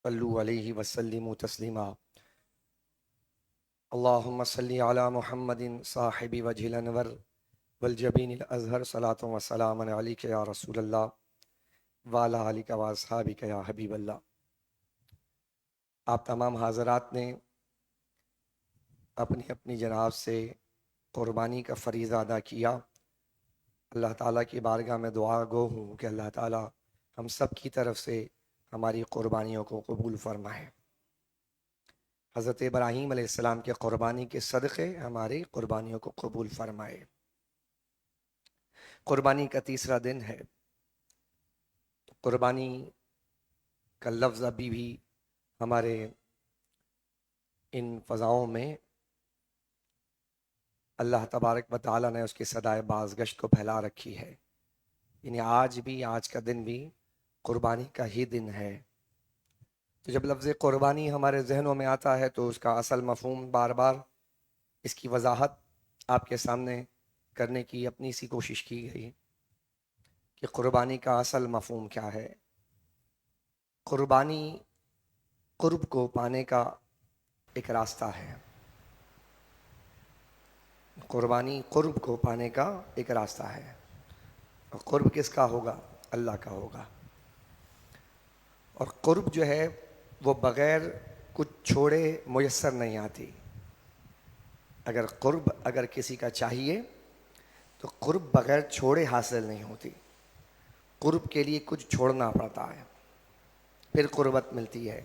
صلو علیہ وسلم تسلیما اللہم صلی علی محمد صاحب وجہ الانور والجبین الازہر صلاۃ و سلام علیک یا رسول اللہ وعلی آلک و اصحابک یا حبیب اللہ۔ آپ تمام حضرات نے اپنی اپنی جناب سے قربانی کا فریضہ ادا کیا۔ اللہ تعالیٰ کی بارگاہ میں دعا گو ہوں کہ اللہ تعالیٰ ہم سب کی طرف سے ہماری قربانیوں کو قبول فرمائے۔ حضرت ابراہیم علیہ السلام کے قربانی کے صدقے ہماری قربانیوں کو قبول فرمائے۔ قربانی کا تیسرا دن ہے۔ قربانی کا لفظ ابھی بھی ہمارے ان فضاؤں میں اللہ تبارک و تعالیٰ نے اس کی صدائے بازگشت کو پھیلا رکھی ہے، یعنی آج کا دن بھی قربانی کا ہی دن ہے۔ تو جب لفظ قربانی ہمارے ذہنوں میں آتا ہے تو اس کا اصل مفہوم بار بار اس کی وضاحت آپ کے سامنے کرنے کی اپنی سی کوشش کی گئی کہ قربانی کا اصل مفہوم کیا ہے۔ قربانی قرب کو پانے کا ایک راستہ ہے۔ قربانی قرب کو پانے کا ایک راستہ ہے، اور قرب کس کا ہوگا؟ اللہ کا ہوگا۔ اور قرب جو ہے وہ بغیر کچھ چھوڑے میسر نہیں آتی۔ اگر کسی کا چاہیے تو قرب بغیر چھوڑے حاصل نہیں ہوتی۔ قرب کے لیے کچھ چھوڑنا پڑتا ہے، پھر قربت ملتی ہے۔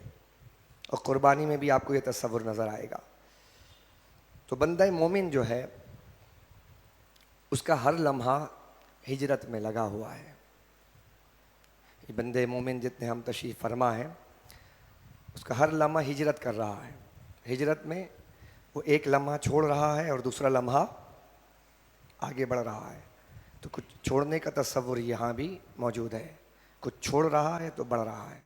اور قربانی میں بھی آپ کو یہ تصور نظر آئے گا۔ تو بندہ مومن جو ہے اس کا ہر لمحہ ہجرت میں لگا ہوا ہے۔ یہ بندے مومن جتنے ہم تشریف فرما ہیں اس کا ہر لمحہ ہجرت کر رہا ہے۔ ہجرت میں وہ ایک لمحہ چھوڑ رہا ہے اور دوسرا لمحہ آگے بڑھ رہا ہے۔ تو کچھ چھوڑنے کا تصور یہاں بھی موجود ہے، کچھ چھوڑ رہا ہے تو بڑھ رہا ہے۔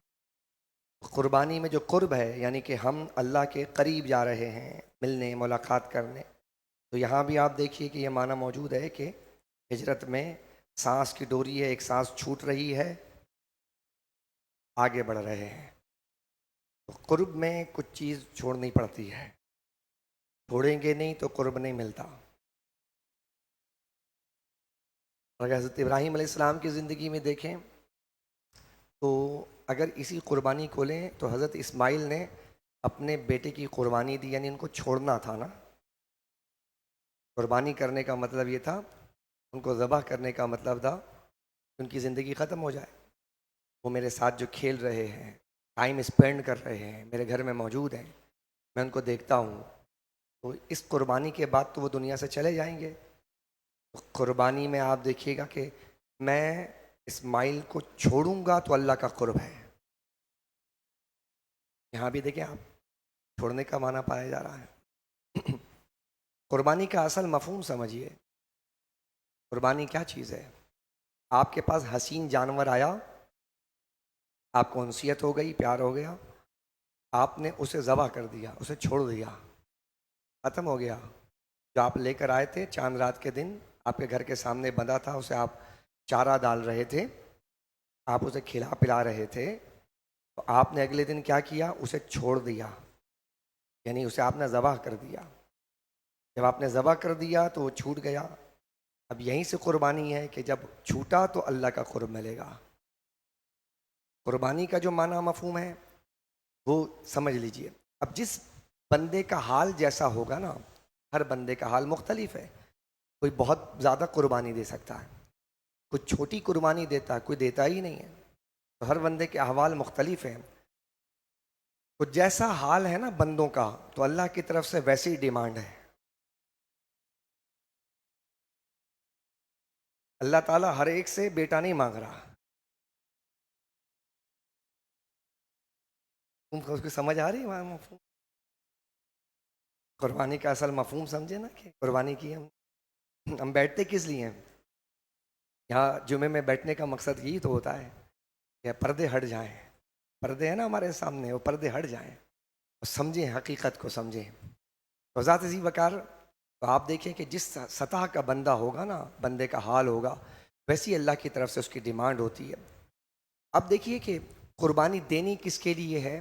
قربانی میں جو قرب ہے یعنی کہ ہم اللہ کے قریب جا رہے ہیں ملنے، ملاقات کرنے، تو یہاں بھی آپ دیکھیے کہ یہ معنی موجود ہے کہ ہجرت میں سانس کی ڈوری ہے، ایک سانس چھوٹ رہی ہے، آگے بڑھ رہے ہیں۔ تو قرب میں کچھ چیز چھوڑنی پڑتی ہے، چھوڑیں گے نہیں تو قرب نہیں ملتا۔ اگر حضرت ابراہیم علیہ السلام کی زندگی میں دیکھیں تو اگر اسی قربانی کو لیں تو حضرت اسماعیل نے اپنے بیٹے کی قربانی دی، یعنی ان کو چھوڑنا تھا نا۔ قربانی کرنے کا مطلب یہ تھا، ان کو ذبح کرنے کا مطلب تھا ان کی زندگی ختم ہو جائے۔ وہ میرے ساتھ جو کھیل رہے ہیں، ٹائم اسپینڈ کر رہے ہیں، میرے گھر میں موجود ہیں، میں ان کو دیکھتا ہوں، تو اس قربانی کے بعد تو وہ دنیا سے چلے جائیں گے۔ قربانی میں آپ دیکھیے گا کہ میں اسماعیل کو چھوڑوں گا تو اللہ کا قرب ہے۔ یہاں بھی دیکھیں آپ، چھوڑنے کا معنی پایا جا رہا ہے۔ قربانی کا اصل مفہوم سمجھیے۔ قربانی کیا چیز ہے؟ آپ کے پاس حسین جانور آیا، آپ کو انسیت ہو گئی، پیار ہو گیا، آپ نے اسے ذبح کر دیا، اسے چھوڑ دیا، ختم ہو گیا۔ جو آپ لے کر آئے تھے چاند رات کے دن، آپ کے گھر کے سامنے بندھا تھا، اسے آپ چارہ ڈال رہے تھے، آپ اسے کھلا پلا رہے تھے، تو آپ نے اگلے دن کیا کیا؟ اسے چھوڑ دیا، یعنی اسے آپ نے ذبح کر دیا۔ جب آپ نے ذبح کر دیا تو وہ چھوٹ گیا۔ اب یہیں سے قربانی ہے کہ جب چھوٹا تو اللہ کا قرب ملے گا۔ قربانی کا جو معنی مفہوم ہے وہ سمجھ لیجئے۔ اب جس بندے کا حال جیسا ہوگا نا، ہر بندے کا حال مختلف ہے۔ کوئی بہت زیادہ قربانی دے سکتا ہے، کوئی چھوٹی قربانی دیتا ہے، کوئی دیتا ہی نہیں ہے۔ تو ہر بندے کے احوال مختلف ہیں۔ تو جیسا حال ہے نا بندوں کا، تو اللہ کی طرف سے ویسی ہی ڈیمانڈ ہے۔ اللہ تعالیٰ ہر ایک سے بیٹا نہیں مانگ رہا۔ تم کو اس کی سمجھ آ رہی ہے وہاں مفہوم؟ قربانی کا اصل مفہوم سمجھے نا کہ قربانی کی ہم بیٹھتے کس لیے ہیں؟ یہاں جمعے میں بیٹھنے کا مقصد یہی تو ہوتا ہے کہ پردے ہٹ جائیں۔ پردے ہیں نا ہمارے سامنے، وہ پردے ہٹ جائیں اور سمجھیں، حقیقت کو سمجھیں۔ تو ذات ذی وقار، تو آپ دیکھیں کہ جس سطح کا بندہ ہوگا نا، بندے کا حال ہوگا، ویسی اللہ کی طرف سے اس کی ڈیمانڈ ہوتی ہے۔ اب دیکھیے کہ قربانی دینی کس کے لیے ہے؟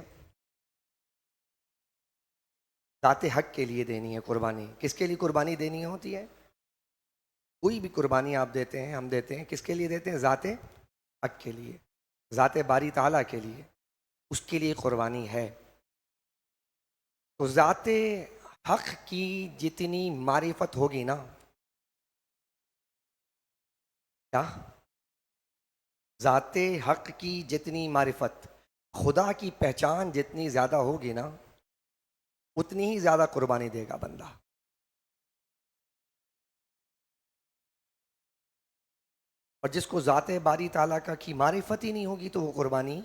ذات حق کے لیے دینی ہے قربانی. کس کے لیے قربانی دینی ہوتی ہے؟ کوئی بھی قربانی آپ دیتے ہیں، ہم دیتے ہیں، کس کے لیے دیتے ہیں؟ ذات حق کے لیے، ذات باری تعالیٰ کے لیے، اس کے لیے قربانی ہے. تو ذات حق کی جتنی معرفت ہوگی نا، کیا؟ ذات حق کی جتنی معرفت، خدا کی پہچان جتنی زیادہ ہوگی نا، اتنی ہی زیادہ قربانی دے گا بندہ. اور جس کو ذات باری تعالیٰ کا کی معرفت ہی نہیں ہوگی تو وہ قربانی.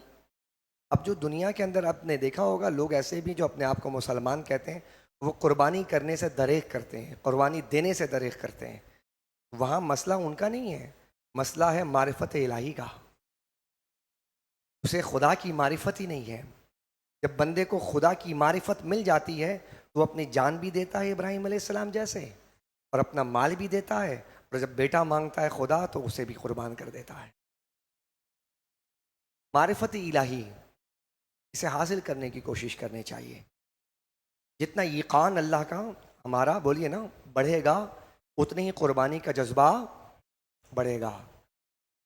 اب جو دنیا کے اندر آپ نے دیکھا ہوگا، لوگ ایسے بھی جو اپنے آپ کو مسلمان کہتے ہیں، وہ قربانی کرنے سے دریغ کرتے ہیں، قربانی دینے سے دریغ کرتے ہیں. وہاں مسئلہ ان کا نہیں ہے، مسئلہ ہے معرفت الہی کا. اسے خدا کی معرفت ہی نہیں ہے. جب بندے کو خدا کی معرفت مل جاتی ہے تو وہ اپنی جان بھی دیتا ہے ابراہیم علیہ السلام جیسے، اور اپنا مال بھی دیتا ہے، اور جب بیٹا مانگتا ہے خدا تو اسے بھی قربان کر دیتا ہے. معرفت الہی، اسے حاصل کرنے کی کوشش کرنی چاہیے. جتنا یقین اللہ کا ہمارا بولیے نا بڑھے گا، اتنی ہی قربانی کا جذبہ بڑھے گا.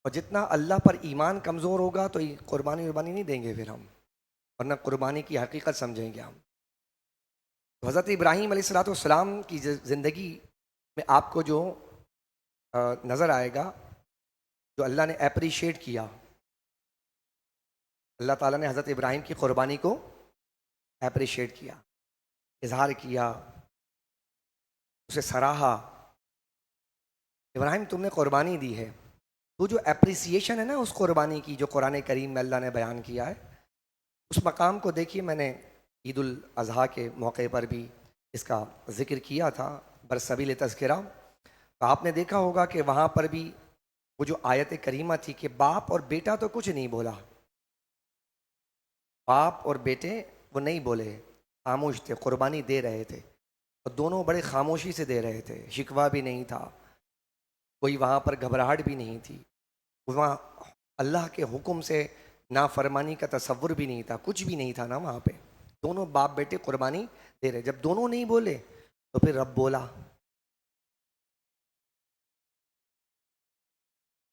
اور جتنا اللہ پر ایمان کمزور ہوگا تو قربانی نہیں دیں گے پھر ہم، ورنہ قربانی کی حقیقت سمجھیں گے ہم. تو حضرت ابراہیم علیہ الصلاۃ والسلام کی زندگی میں آپ کو جو نظر آئے گا، جو اللہ نے اپریشیٹ کیا، اللہ تعالیٰ نے حضرت ابراہیم کی قربانی کو اپریشیٹ کیا، اظہار کیا، اسے سراہا. ابراہیم تم نے قربانی دی ہے. تو جو اپریسیشن ہے نا اس قربانی کی، جو قرآن کریم میں اللہ نے بیان کیا ہے، اس مقام کو دیکھیے. میں نے عید الاضحیٰ کے موقع پر بھی اس کا ذکر کیا تھا برسبیل تذکرہ. تو آپ نے دیکھا ہوگا کہ وہاں پر بھی وہ جو آیت کریمہ تھی کہ باپ اور بیٹا تو کچھ نہیں بولا، باپ اور بیٹے وہ نہیں بولے، خاموش تھے، قربانی دے رہے تھے. اور دونوں بڑے خاموشی سے دے رہے تھے، شکوہ بھی نہیں تھا، کوئی وہاں پر گھبراہٹ بھی نہیں تھی. وہاں اللہ کے حکم سے نافرمانی کا تصور بھی نہیں تھا، کچھ بھی نہیں تھا نا وہاں پہ. دونوں باپ بیٹے قربانی دے رہے. جب دونوں نہیں بولے تو پھر رب بولا.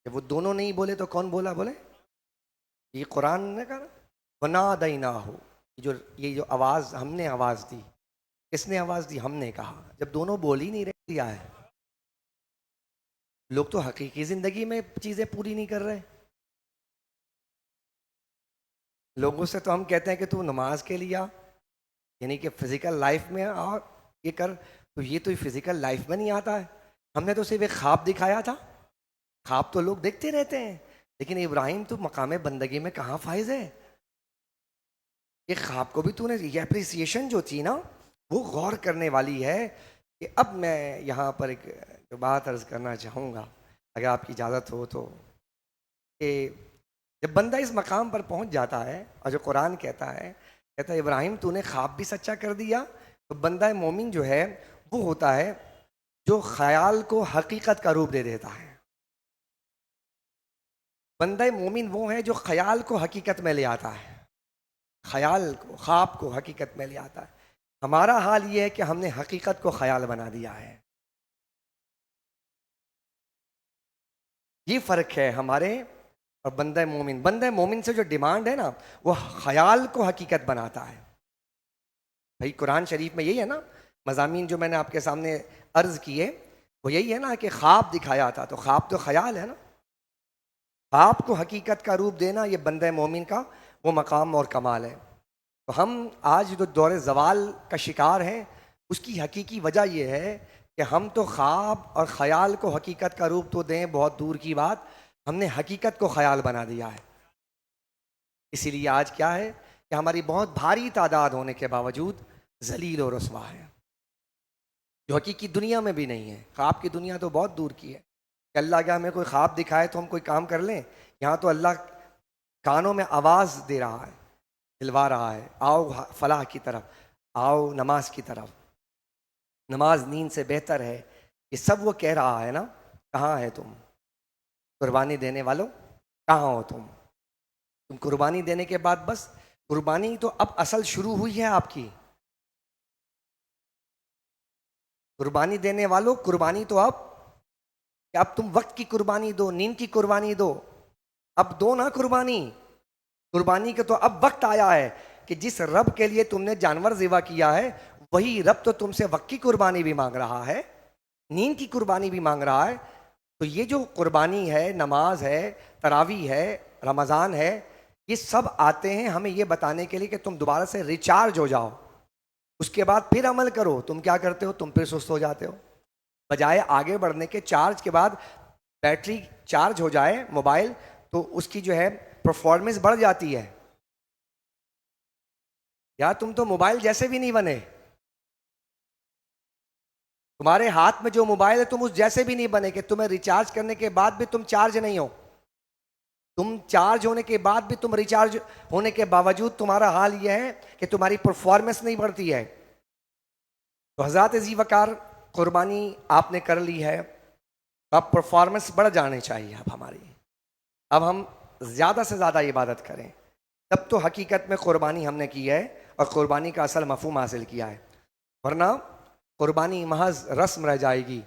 جب وہ دونوں نہیں بولے تو کون بولا؟ بولے یہ قرآن نے کہا وَنَادَيْنَاهُ. یہ جو آواز ہم نے آواز دی، کس نے آواز دی؟ ہم نے کہا. جب دونوں بول ہی نہیں رہے دیا ہے. لوگ تو حقیقی زندگی میں چیزیں پوری نہیں کر رہے. لوگوں سے تو ہم کہتے ہیں کہ تو نماز کے لیے آ، یعنی کہ فزیکل لائف میں آ یہ کر، تو یہ تو فزیکل لائف میں نہیں آتا ہے. ہم نے تو صرف ایک خواب دکھایا تھا. خواب تو لوگ دیکھتے رہتے ہیں، لیکن ابراہیم تو مقام بندگی میں کہاں فائز ہے. یہ خواب کو بھی تو نے، یہ اپریسیشن جو تھی نا وہ غور کرنے والی ہے. کہ اب میں یہاں پر ایک جو بات عرض کرنا چاہوں گا اگر آپ کی اجازت ہو تو، کہ جب بندہ اس مقام پر پہنچ جاتا ہے اور جو قرآن کہتا ہے ابراہیم تو نے خواب بھی سچا کر دیا، تو بندہ مومن جو ہے وہ ہوتا ہے جو خیال کو حقیقت کا روپ دے دیتا ہے. بندہ مومن وہ ہے جو خیال کو حقیقت میں لے آتا ہے، خیال کو، خواب کو حقیقت میں لے آتا ہے. ہمارا حال یہ ہے کہ ہم نے حقیقت کو خیال بنا دیا ہے. یہ فرق ہے ہمارے اور بندہ مومن. بندہ مومن سے جو ڈیمانڈ ہے نا وہ خیال کو حقیقت بناتا ہے. بھائی قرآن شریف میں یہی ہے نا مضامین جو میں نے آپ کے سامنے عرض کیے، وہ یہی ہے نا کہ خواب دکھایا تھا، تو خواب تو خیال ہے نا. خواب کو حقیقت کا روپ دینا یہ بندہ مومن کا وہ مقام اور کمال ہے. تو ہم آج جو دور زوال کا شکار ہیں اس کی حقیقی وجہ یہ ہے کہ ہم تو خواب اور خیال کو حقیقت کا روپ تو دیں بہت دور کی بات، ہم نے حقیقت کو خیال بنا دیا ہے. اسی لیے آج کیا ہے کہ ہماری بہت بھاری تعداد ہونے کے باوجود ذلیل و رسوا ہے، جو حقیقی دنیا میں بھی نہیں ہے. خواب کی دنیا تو بہت دور کی ہے کہ اللہ کیا ہمیں کوئی خواب دکھائے تو ہم کوئی کام کر لیں. یہاں تو اللہ کانوں میں آواز دے رہا ہے، دلوا رہا ہے، آؤ فلاح کی طرف، آؤ نماز کی طرف، نماز نیند سے بہتر ہے. یہ سب وہ کہہ رہا ہے نا. کہاں ہے تم قربانی دینے والوں؟ کہاں ہو تم قربانی دینے کے بعد بس قربانی تو اب اصل شروع ہوئی ہے آپ کی. قربانی دینے والوں، قربانی تو اب تم وقت کی قربانی دو، نیند کی قربانی دو، اب دو نا قربانی. قربانی کا تو اب وقت آیا ہے کہ جس رب کے لیے تم نے جانور ذبح کیا ہے وہی رب تو تم سے وقت کی قربانی بھی مانگ رہا ہے، نیند کی قربانی بھی مانگ رہا ہے. تو یہ جو قربانی ہے، نماز ہے، تراویح ہے، رمضان ہے، یہ سب آتے ہیں ہمیں یہ بتانے کے لیے کہ تم دوبارہ سے ریچارج ہو جاؤ، اس کے بعد پھر عمل کرو. تم کیا کرتے ہو؟ تم پھر سست ہو جاتے ہو. بجائے آگے بڑھنے کے، چارج کے بعد بیٹری چارج ہو جائے موبائل تو اس کی جو ہے پرفارمنس بڑھ جاتی ہے. یا تم تو موبائل جیسے بھی نہیں بنے، تمہارے ہاتھ میں جو موبائل ہے تم اس جیسے بھی نہیں بنے کہ تمہیں ریچارج کرنے کے بعد بھی تم چارج نہیں ہو. تم چارج ہونے کے بعد بھی تم ریچارج ہونے کے باوجود تمہارا حال یہ ہے کہ تمہاری پرفارمنس نہیں بڑھتی ہے. تو حضرات ذی وقار، قربانی آپ نے کر لی ہے، اب پرفارمنس بڑھ جانے چاہیے. اب ہماری، اب ہم زیادہ سے زیادہ عبادت کریں، تب تو حقیقت میں قربانی ہم نے کی ہے اور قربانی کا اصل مفہوم حاصل کیا ہے. ورنہ قربانی محض رسم رہ جائے گی.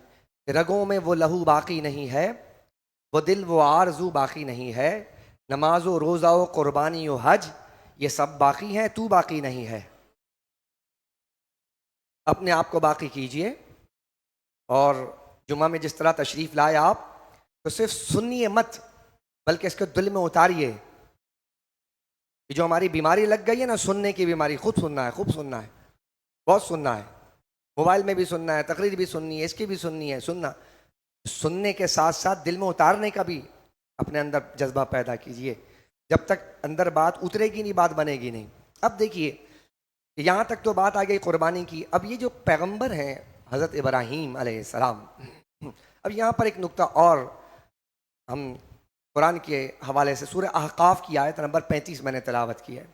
رگوں میں وہ لہو باقی نہیں ہے، وہ دل وہ آرزو باقی نہیں ہے. نماز و روزہ و قربانی و حج یہ سب باقی ہیں، تو باقی نہیں ہے. اپنے آپ کو باقی کیجئے. اور جمعہ میں جس طرح تشریف لائے آپ، تو صرف سنیے مت بلکہ اس کو دل میں اتاریے. کہ جو ہماری بیماری لگ گئی ہے نا، سننے کی بیماری، خوب سننا ہے، خوب سننا ہے، بہت سننا ہے. موبائل میں بھی سننا ہے، تقریر بھی سننی ہے، اس کی بھی سننی ہے. سننے کے ساتھ ساتھ دل میں اتارنے کا بھی اپنے اندر جذبہ پیدا کیجئے. جب تک اندر بات اترے گی نہیں، بات بنے گی نہیں. اب دیکھیے، یہاں تک تو بات آ گئی قربانی کی. اب یہ جو پیغمبر ہیں حضرت ابراہیم علیہ السلام، اب یہاں پر ایک نقطہ اور ہم قرآن کے حوالے سے سورہ احقاف کی آیت نمبر 35 میں نے تلاوت کی ہے.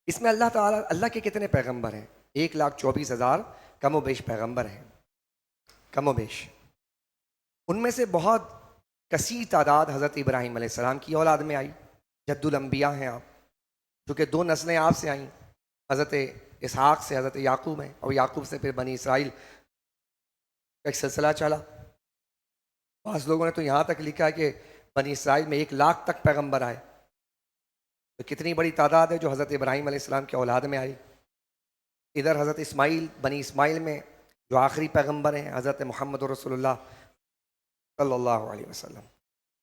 اس میں اللہ تعالیٰ، اللہ کے کتنے پیغمبر ہیں؟ 1,24,000 کم و بیش پیغمبر ہیں، کم و بیش. ان میں سے بہت کثیر تعداد حضرت ابراہیم علیہ السلام کی اولاد میں آئی. جد الانبیاء ہیں آپ، کیونکہ 2 نسلیں آپ سے آئیں، حضرت اسحاق سے حضرت یعقوب ہیں، اور یعقوب سے پھر بنی اسرائیل کا ایک سلسلہ چلا. بعض لوگوں نے تو یہاں تک لکھا ہے کہ بنی اسرائیل میں 1,00,000 تک پیغمبر آئے. تو کتنی بڑی تعداد ہے جو حضرت ابراہیم علیہ السلام کی اولاد میں آئی. ادھر حضرت اسماعیل، بنی اسماعیل میں جو آخری پیغمبر ہیں حضرت محمد رسول اللہ صلی اللہ علیہ وسلم،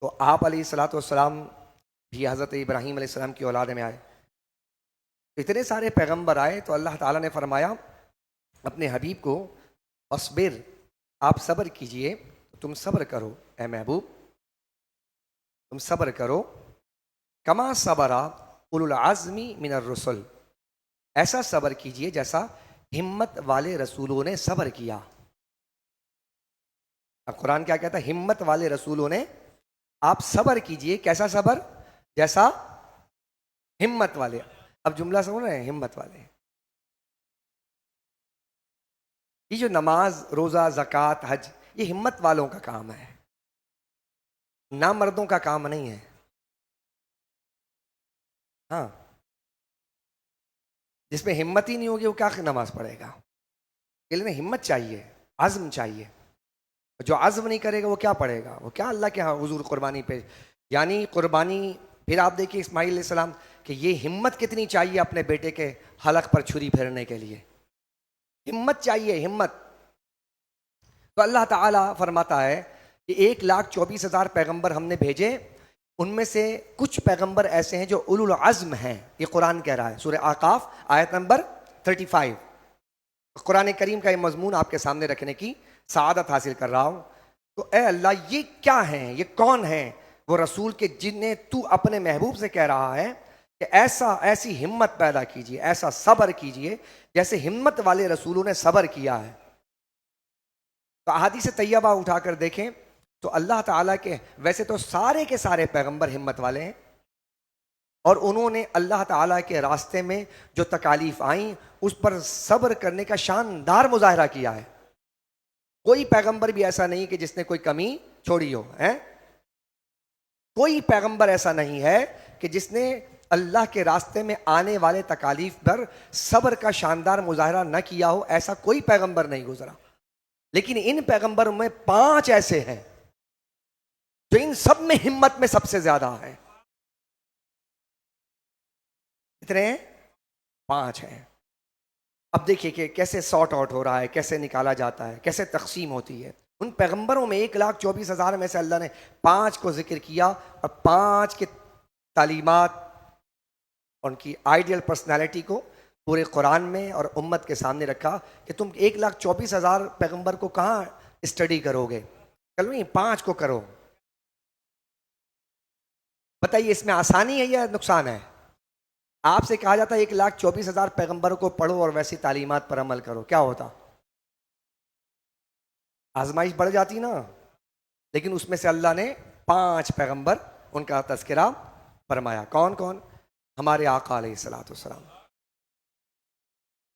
تو آپ علیہ الصلاۃ والسلام بھی حضرت ابراہیم علیہ السلام کی اولاد میں آئے. اتنے سارے پیغمبر آئے تو اللہ تعالیٰ نے فرمایا اپنے حبیب کو، اصبر، آپ صبر کیجئے. تم صبر کرو اے محبوب، تم صبر کرو. کما صبر اولو العزم من الرسل، ایسا صبر کیجئے جیسا ہمت والے رسولوں نے صبر کیا. اب قرآن کیا کہتا ہے؟ ہمت والے رسولوں نے، آپ صبر کیجئے. کیسا صبر؟ جیسا ہمت والے. اب جملہ سمجھ رہے ہیں؟ ہمت والے. یہ جو نماز، روزہ، زکوٰۃ، حج، یہ ہمت والوں کا کام ہے، نہ مردوں کا کام نہیں ہے. ہاں، جس میں ہمت ہی نہیں ہوگی وہ کیا نماز پڑھے گا؟ اس لیے ہمت چاہیے، عزم چاہیے. جو عزم نہیں کرے گا وہ کیا پڑھے گا؟ وہ کیا اللہ کے ہاں حضور قربانی پہ. یعنی قربانی، پھر آپ دیکھیے اسماعیل علیہ السلام کہ یہ ہمت کتنی چاہیے اپنے بیٹے کے حلق پر چھری پھیرنے کے لیے. ہمت چاہیے، ہمت. تو اللہ تعالیٰ فرماتا ہے کہ 1,24,000 پیغمبر ہم نے بھیجے، ان میں سے کچھ پیغمبر ایسے ہیں جو اولو العزم ہیں. یہ قرآن کہہ رہا ہے، سورہ احقاف آیت نمبر 35. قرآن کریم کا یہ مضمون آپ کے سامنے رکھنے کی سعادت حاصل کر رہا ہوں. تو اے اللہ، یہ کیا ہیں؟ یہ کون ہیں وہ رسول کے جنہیں تو اپنے محبوب سے کہہ رہا ہے کہ ایسی ہمت پیدا کیجیے، ایسا صبر کیجیے جیسے ہمت والے رسولوں نے صبر کیا ہے. تو احادیث طیبہ اٹھا کر دیکھیں تو اللہ تعالیٰ کے ویسے تو سارے کے سارے پیغمبر ہمت والے ہیں، اور انہوں نے اللہ تعالیٰ کے راستے میں جو تکالیف آئیں اس پر صبر کرنے کا شاندار مظاہرہ کیا ہے. کوئی پیغمبر بھی ایسا نہیں کہ جس نے کوئی کمی چھوڑی ہو. کوئی پیغمبر ایسا نہیں ہے کہ جس نے اللہ کے راستے میں آنے والے تکالیف پر صبر کا شاندار مظاہرہ نہ کیا ہو. ایسا کوئی پیغمبر نہیں گزرا. لیکن ان پیغمبروں میں 5 ایسے ہیں جو ان سب میں ہمت میں سب سے زیادہ ہیں. کتنے ہیں؟ 5 ہیں. اب دیکھیے کہ کیسے سارٹ آؤٹ ہو رہا ہے، کیسے نکالا جاتا ہے، کیسے تقسیم ہوتی ہے. ان پیغمبروں میں 1,24,000 میں سے اللہ نے 5 کو ذکر کیا، اور 5 کی تعلیمات، ان کی آئیڈیل پرسنالٹی کو پورے قرآن میں اور امت کے سامنے رکھا کہ تم 1,24,000 پیغمبر کو کہاں اسٹڈی کرو گے. چلو یہ 5 کو کرو. بتائیے اس میں آسانی ہے یا نقصان ہے؟ آپ سے کہا جاتا ہے 1,24,000 پیغمبروں کو پڑھو اور ویسی تعلیمات پر عمل کرو، کیا ہوتا؟ آزمائش بڑھ جاتی نا. لیکن اس میں سے اللہ نے 5 پیغمبر، ان کا تذکرہ فرمایا. کون کون؟ ہمارے آقا علیہ الصلوۃ والسلام،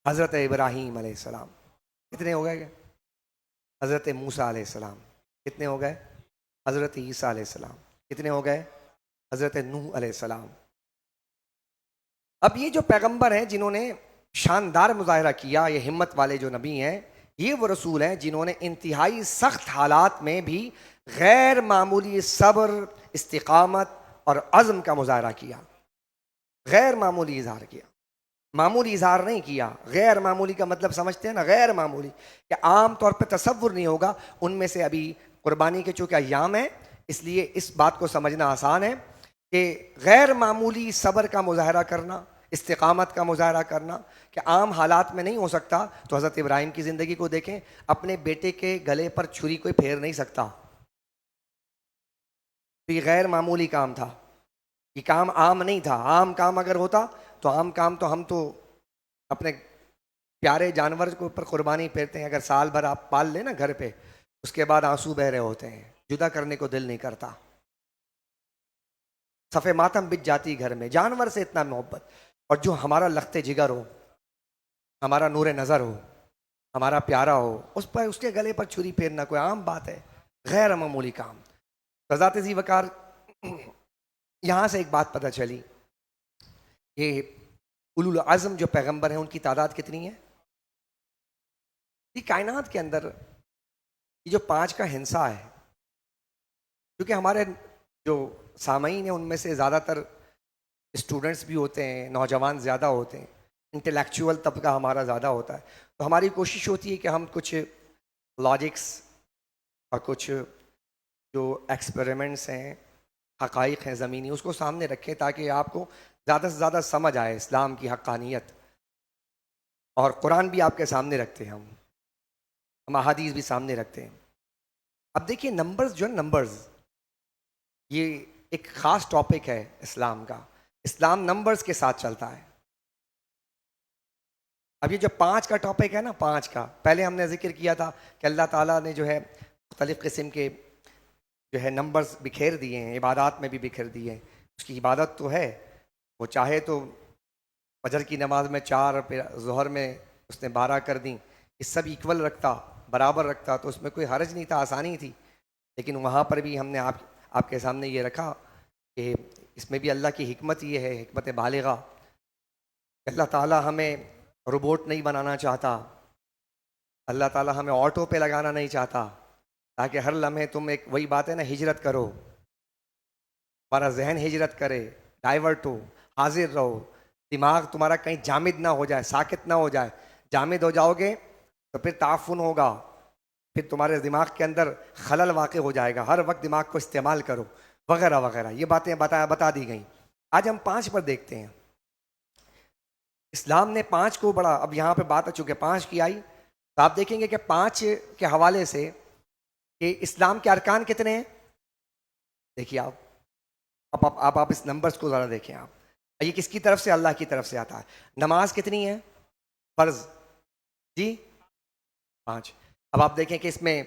حضرت ابراہیم علیہ السلام. کتنے ہو گئے؟ حضرت موسیٰ علیہ السلام. کتنے ہو گئے؟ حضرت عیسیٰ علیہ السلام. کتنے ہو گئے؟ حضرت نوح علیہ السلام. اب یہ جو پیغمبر ہیں جنہوں نے شاندار مظاہرہ کیا، یہ ہمت والے جو نبی ہیں، یہ وہ رسول ہیں جنہوں نے انتہائی سخت حالات میں بھی غیر معمولی صبر، استقامت اور عزم کا مظاہرہ کیا. غیر معمولی اظہار کیا، معمولی اظہار نہیں کیا. غیر معمولی کا مطلب سمجھتے ہیں نا؟ غیر معمولی کہ عام طور پہ تصور نہیں ہوگا. ان میں سے ابھی قربانی کے چونکہ ایام ہیں، اس لیے اس بات کو سمجھنا آسان ہے کہ غیر معمولی صبر کا مظاہرہ کرنا، استقامت کا مظاہرہ کرنا کہ عام حالات میں نہیں ہو سکتا. تو حضرت ابراہیم کی زندگی کو دیکھیں، اپنے بیٹے کے گلے پر چھری کوئی پھیر نہیں سکتا. تو یہ غیر معمولی کام تھا. یہ کام عام نہیں تھا. عام کام اگر ہوتا تو عام کام تو ہم تو اپنے پیارے جانور کو اوپر قربانی پھیرتے ہیں. اگر سال بھر آپ پال لیں نا گھر پہ، اس کے بعد آنسو بہ رہے ہوتے ہیں، جدا کرنے کو دل نہیں کرتا. صفے ماتم بچ جاتی گھر میں، جانور سے اتنا محبت. اور جو ہمارا لخت جگر ہو، ہمارا نور نظر ہو، ہمارا پیارا ہو، اس پر اس کے گلے پر چھری پھیرنا کوئی عام بات ہے؟ غیر معمولی کام. ذات ذی وقار. یہاں سے ایک بات پتہ چلی، یہ اولو العزم جو پیغمبر ہیں ان کی تعداد کتنی ہے؟ یہ کائنات کے اندر یہ جو 5 کا ہنسا ہے، کیونکہ ہمارے جو سامعین ہیں ان میں سے زیادہ تر اسٹوڈنٹس بھی ہوتے ہیں، نوجوان زیادہ ہوتے ہیں، انٹلیکچوئل طبقہ ہمارا زیادہ ہوتا ہے. تو ہماری کوشش ہوتی ہے کہ ہم کچھ لاجکس اور کچھ جو ایکسپیریمنٹس ہیں، حقائق ہیں زمینی، اس کو سامنے رکھیں تاکہ آپ کو زیادہ سے زیادہ سمجھ آئے اسلام کی حقانیت. اور قرآن بھی آپ کے سامنے رکھتے ہیں، ہم احادیث بھی سامنے رکھتے ہیں. اب دیکھیے نمبرز جو ہے، نمبرز یہ ایک خاص ٹاپک ہے اسلام کا. اسلام نمبرز کے ساتھ چلتا ہے. اب یہ جو 5 کا ٹاپک ہے نا، 5 کا پہلے ہم نے ذکر کیا تھا کہ اللہ تعالیٰ نے جو ہے مختلف قسم کے جو ہے نمبرز بکھیر دیے ہیں، عبادات میں بھی بکھیر دیے ہیں. اس کی عبادت تو ہے، وہ چاہے تو فجر کی نماز میں 4، پھر ظہر میں اس نے 12 کر دیں، یہ سب ایکول رکھتا، برابر رکھتا تو اس میں کوئی حرج نہیں تھا، آسانی تھی. لیکن وہاں پر بھی ہم نے آپ کے سامنے یہ رکھا کہ اس میں بھی اللہ کی حکمت یہ ہے، حکمت بالغہ. اللہ تعالیٰ ہمیں روبوٹ نہیں بنانا چاہتا، اللہ تعالیٰ ہمیں آٹو پہ لگانا نہیں چاہتا، تاکہ ہر لمحے تم ایک وہی بات ہے نا، ہجرت کرو، تمہارا ذہن ہجرت کرے، ڈائیورٹ ہو، حاضر رہو، دماغ تمہارا کہیں جامد نہ ہو جائے، ساکت نہ ہو جائے. جامد ہو جاؤ گے تو پھر تعفن ہوگا، پھر تمہارے دماغ کے اندر خلل واقع ہو جائے گا. ہر وقت دماغ کو استعمال کرو، وغیرہ وغیرہ. یہ باتیں بتا دی گئیں. آج ہم 5 پر دیکھتے ہیں. اسلام نے 5 کو بڑا، اب یہاں پہ بات چونکہ 5 کی آئی تو آپ دیکھیں گے کہ 5 کے حوالے سے کہ اسلام کے ارکان کتنے ہیں. دیکھیے آپ اس نمبرز کو ذرا دیکھیں. آپ یہ کس کی طرف سے؟ اللہ کی طرف سے آتا ہے. نماز کتنی ہے فرض؟ جی 5. اب آپ دیکھیں کہ اس میں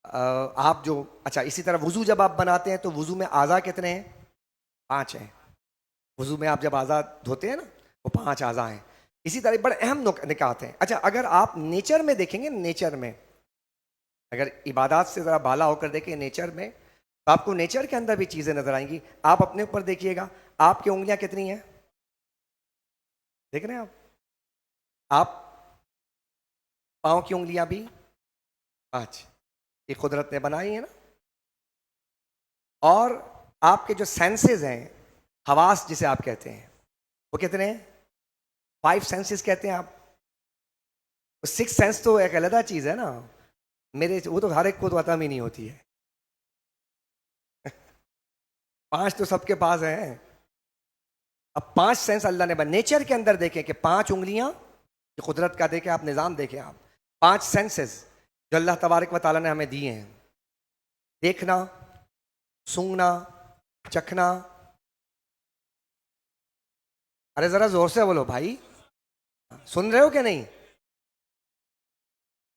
آپ جو اچھا اسی طرح وضو جب آپ بناتے ہیں تو وضو میں اعضاء کتنے ہیں؟ 5 ہیں. وضو میں آپ جب اعضاء دھوتے ہیں نا، وہ 5 اعضاء ہیں. اسی طرح بڑے اہم نکات ہیں. اچھا اگر آپ نیچر میں دیکھیں گے، نیچر میں اگر عبادات سے ذرا بالا ہو کر دیکھیں نیچر میں، تو آپ کو نیچر کے اندر بھی چیزیں نظر آئیں گی. آپ اپنے اوپر دیکھیے گا، آپ کی انگلیاں کتنی ہیں؟ دیکھ رہے ہیں آپ پاؤں کی انگلیاں بھی 5 یہ قدرت نے بنائی ہے نا. اور آپ کے جو سینسز ہیں، حواس جسے آپ کہتے ہیں، وہ کتنے ہیں؟ 5 سینسز کہتے ہیں آپ. 6 سینس تو ایک علیحدہ چیز ہے نا، میرے وہ تو ہر ایک کو تو عطا بھی نہیں ہوتی ہے. 5 تو سب کے پاس ہیں. اب 5 سینس اللہ نے نیچر کے اندر دیکھیں کہ 5 انگلیاں، یہ قدرت کا دیکھیں آپ، نظام دیکھیں آپ. 5 سینسز جو اللہ تبارک و تعالیٰ نے ہمیں دیے ہیں: دیکھنا، سونگنا، چکھنا. ارے ذرا زور سے بولو بھائی، سن رہے ہو کہ نہیں؟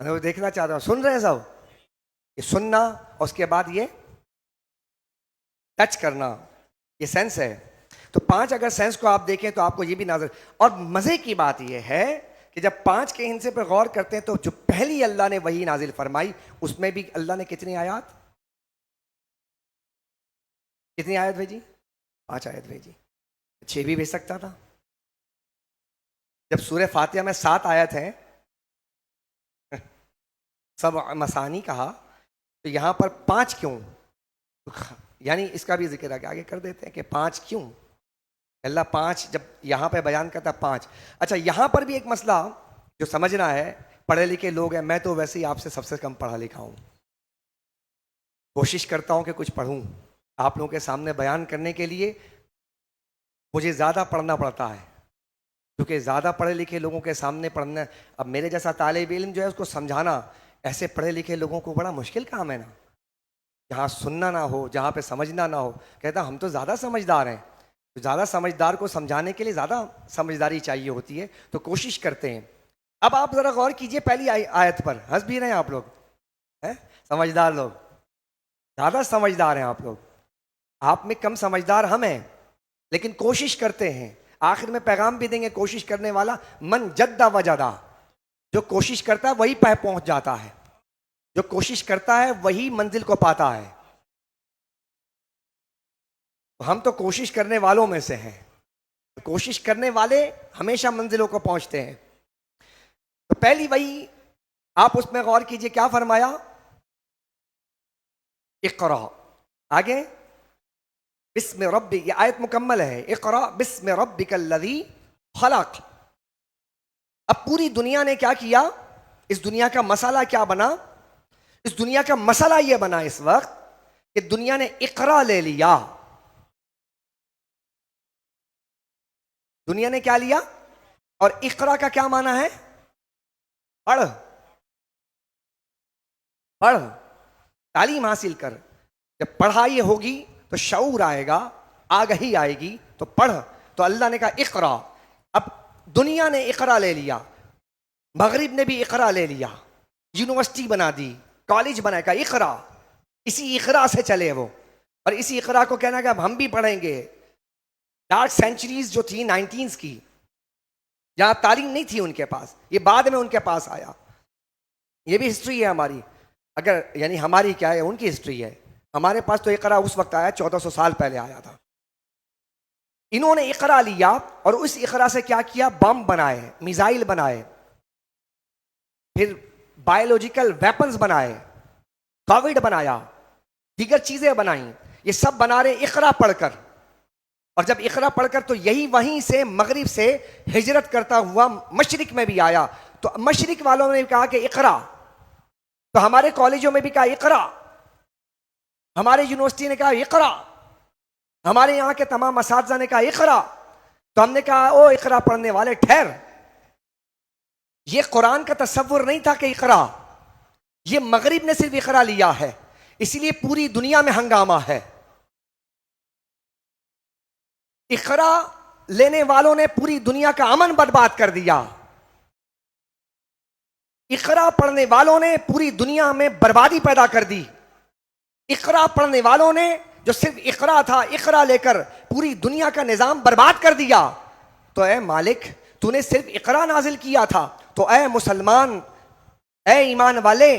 میں دیکھنا چاہتا ہوں، سن رہے ہیں سب؟ یہ سننا، اور اس کے بعد یہ ٹچ کرنا، یہ سینس ہے. تو 5 اگر سینس کو آپ دیکھیں تو آپ کو یہ بھی نظر. اور مزے کی بات یہ ہے کہ جب 5 کے ہندسے پہ غور کرتے ہیں تو جو پہلی اللہ نے وحی نازل فرمائی، اس میں بھی اللہ نے کتنی آیات، کتنی آیت بھیجی؟ 5 آیت بھیجی. 6 بھی بھیج سکتا تھا. جب سورہ فاتحہ میں 7 آیت ہیں، سب مسانی کہا، تو یہاں پر 5 کیوں؟ یعنی اس کا بھی ذکر آگے کر دیتے ہیں کہ 5 کیوں اللہ 5 جب یہاں پہ بیان کرتا 5. اچھا، یہاں پر بھی ایک مسئلہ جو سمجھنا ہے. پڑھے لکھے لوگ ہیں، میں تو ویسے ہی آپ سے سب سے کم پڑھا لکھا ہوں. کوشش کرتا ہوں کہ کچھ پڑھوں آپ لوگوں کے سامنے بیان کرنے کے لیے. مجھے زیادہ پڑھنا پڑتا ہے کیونکہ زیادہ پڑھے لکھے لوگوں کے سامنے پڑھنا. اب میرے جیسا طالب علم جو ہے اس کو سمجھانا ایسے پڑھے لکھے لوگوں کو بڑا مشکل کام ہے نا. جہاں سننا نہ ہو، جہاں پہ سمجھنا نہ ہو. کہتا ہم تو زیادہ سمجھدار ہیں. زیادہ سمجھدار کو سمجھانے کے لیے زیادہ سمجھداری چاہیے ہوتی ہے، تو کوشش کرتے ہیں. اب آپ ذرا غور کیجئے پہلی آیت پر. ہنس بھی رہے ہیں آپ لوگ، سمجھدار لوگ. زیادہ سمجھدار ہیں آپ لوگ. آپ میں کم سمجھدار ہم ہیں، لیکن کوشش کرتے ہیں. آخر میں پیغام بھی دیں گے، کوشش کرنے والا من جدہ وجدہ. جو کوشش کرتا ہے وہی پہنچ جاتا ہے، جو کوشش کرتا ہے وہی منزل کو پاتا ہے. ہم تو کوشش کرنے والوں میں سے ہیں. کوشش کرنے والے ہمیشہ منزلوں کو پہنچتے ہیں. تو پہلی وہی آپ اس میں غور کیجئے کیا فرمایا؟ اقرا. آگے بسم ربی، یہ آیت مکمل ہے. اقرا بسم ربک الذی خلق. اب پوری دنیا نے کیا کیا؟ اس دنیا کا مسئلہ کیا بنا؟ اس دنیا کا مسئلہ یہ بنا اس وقت کہ دنیا نے اقرا لے لیا. دنیا نے کیا لیا؟ اور اقرا کا کیا معنی ہے؟ پڑھ، پڑھ، تعلیم حاصل کر. جب پڑھائی ہوگی تو شعور آئے گا، آگہی آئے گی. تو پڑھ. تو اللہ نے کہا اقرا. اب دنیا نے اقرا لے لیا، مغرب نے بھی اقرا لے لیا، یونیورسٹی بنا دی، کالج بنا. کہا اقرا. اسی اقرا سے چلے وہ، اور اسی اقرا کو کہنا کہ اب ہم بھی پڑھیں گے. ڈارک سینچریز جو تھی 19 کی، جہاں تعلیم نہیں تھی ان کے پاس، یہ بعد میں ان کے پاس آیا. یہ بھی ہسٹری ہے ہماری. اگر یعنی ہماری کیا ہے، ان کی ہسٹری ہے. ہمارے پاس تو اقرا اس وقت آیا 1400 سال پہلے آیا تھا. انہوں نے اقرا لیا اور اس اقرا سے کیا کیا؟ بم بنائے، میزائل بنائے، پھر بایولوجیکل ویپنز بنائے، کووڈ بنایا، دیگر چیزیں بنائیں. یہ سب بنا رہے اقرا پڑھ کر. اور جب اقرا پڑھ کر تو یہی وہیں سے مغرب سے ہجرت کرتا ہوا مشرق میں بھی آیا. تو مشرق والوں نے کہا کہ اقرا. تو ہمارے کالجوں میں بھی کہا اقرا، ہمارے یونیورسٹی نے کہا اقرا، ہمارے یہاں کے تمام اساتذہ نے کہا اقرا. تو ہم نے کہا او اقرا پڑھنے والے ٹھہر. یہ قرآن کا تصور نہیں تھا کہ اقرا، یہ مغرب نے صرف اقرا لیا ہے، اسی لیے پوری دنیا میں ہنگامہ ہے. اقرا لینے والوں نے پوری دنیا کا امن برباد کر دیا. اقرا پڑھنے والوں نے پوری دنیا میں بربادی پیدا کر دی. اقرا پڑھنے والوں نے جو صرف اقرا تھا، اقرا لے کر پوری دنیا کا نظام برباد کر دیا. تو اے مالک، تو نے صرف اقرا نازل کیا تھا، تو اے مسلمان، اے ایمان والے،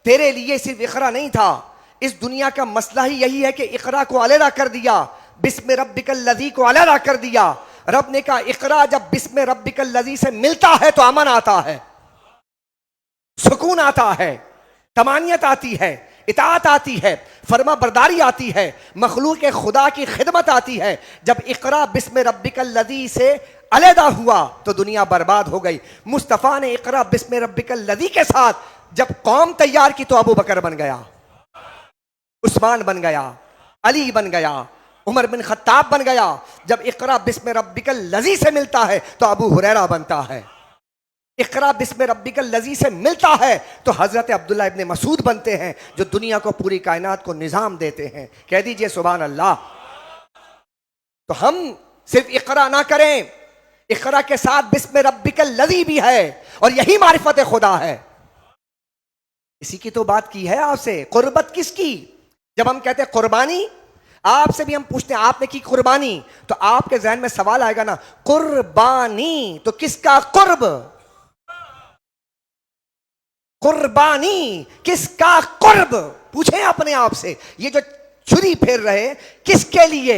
تیرے لیے صرف اقرا نہیں تھا. اس دنیا کا مسئلہ ہی یہی ہے کہ اقرا کو علیحدہ کر دیا، بسم ربک الذی کو علیحدہ کر دیا. رب نے کہا اقرا جب بسم ربک الذی سے ملتا ہے تو امن آتا ہے، سکون آتا ہے. تمانیت آتی ہے، اطاعت آتی ہے، فرما برداری آتی ہے، مخلوق خدا کی خدمت آتی ہے۔ جب اقرا بسم ربک الذی سے علیحدہ ہوا تو دنیا برباد ہو گئی۔ مصطفیٰ نے اقرا بسم ربک الذی کے ساتھ جب قوم تیار کی تو ابو بکر بن گیا، عثمان بن گیا، علی بن گیا، عمر بن خطاب بن گیا۔ جب اقرا بسم ربک الذی سے ملتا ہے تو ابو ہریرہ بنتا ہے، اقرا بسم ربک الذی سے ملتا ہے تو حضرت عبداللہ ابن مسعود بنتے ہیں، جو دنیا کو، پوری کائنات کو نظام دیتے ہیں۔ کہہ دیجئے سبحان اللہ۔ تو ہم صرف اقرا نہ کریں، اقرا کے ساتھ بسم ربک الذی بھی ہے، اور یہی معرفت خدا ہے۔ اسی کی تو بات کی ہے آپ سے، قربت کس کی؟ جب ہم کہتے ہیں قربانی، آپ سے بھی ہم پوچھتے ہیں آپ نے کی قربانی، تو آپ کے ذہن میں سوال آئے گا نا، قربانی تو کس کا قرب؟ قربانی کس کا قرب؟ پوچھیں اپنے آپ سے، یہ جو چھری پھیر رہے کس کے لیے؟